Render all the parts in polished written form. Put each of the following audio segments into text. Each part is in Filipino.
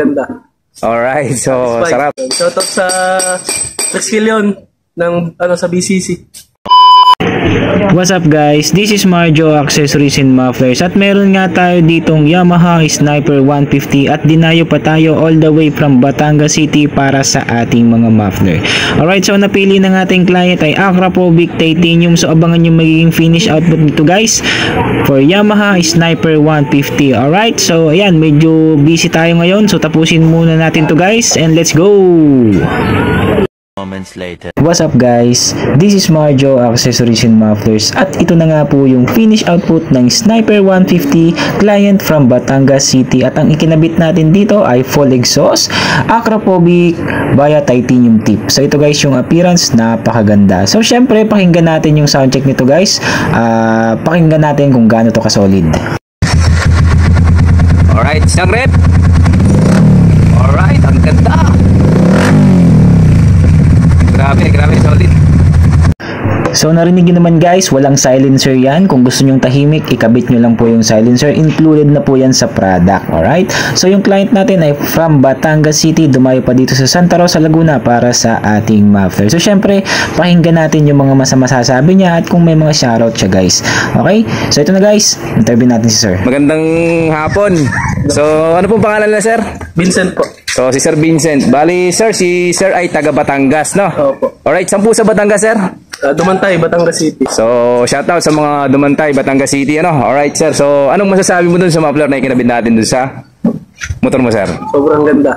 maganda. Alright, so Satisfied. sarap. Shoutout sa Treskillion ng sa BCC. What's up guys, this is Marjo Accessories and Mufflers at meron nga tayo ditong Yamaha Sniper 150 at dinayo pa tayo all the way from Batangas City para sa ating mga muffler. Alright, so napili ng ating client ay Akrapovic Titanium, so abangan yung magiging finish output nito guys for Yamaha Sniper 150. Alright, so ayan, medyo busy tayo ngayon, so tapusin muna natin to guys and let's go! Moments later. What's up guys, this is Marjo Accessories and Mufflers at ito na nga po yung finish output ng Sniper 150 client from Batangas City at ang ikinabit natin dito ay full exhaust Akrapovic via titanium tip. So ito guys yung appearance, napakaganda. So syempre pakinggan natin yung sound check nito guys, pakinggan natin kung gaano to kasolid. Alright, isang rep. Alright, ang ganda. Grabe, solid. So narinig nyo naman guys, walang silencer yan. Kung gusto nyong tahimik, ikabit nyo lang po yung silencer. Included na po yan sa product. Alright? So yung client natin ay from Batangas City, dumayo pa dito sa Santa Rosa, Laguna para sa ating muffler. So syempre, pakinggan natin yung mga masasabi niya at kung may mga shoutout siya guys. Okay? So ito na guys, interview natin si sir. Magandang hapon. So ano pong pangalan na sir? Vincent po. So si Sir Vincent. Bali sir, si sir ay taga Batangas, no? Opo. Alright, saan po sa Batangas sir? Dumantay, Batangas City. So shoutout sa mga Dumantay, Batangas City, ano? Alright sir, so anong masasabi mo dun sa muffler na ikinabit natin dun sa motor mo sir? Sobrang ganda.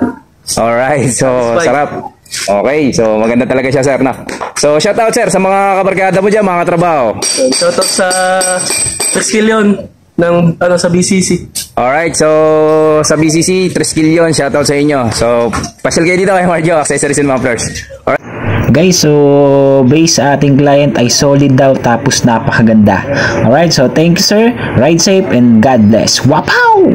Alright, so Satisfied. sarap. Okay, so maganda talaga siya sir, na. So shoutout sir sa mga kabarkada mo dyan, mga katrabaho. Shoutout sa Treskillion ng sa BCC. Alright, so sa BCC, Treskillion, shoutout sa inyo. So pasyal kayo dito kay Marjo Accessories and Mufflers. Alright. Guys, so base sa ating client ay solid daw tapos napakaganda. Alright, so thank you sir, ride safe and God bless. Wapow!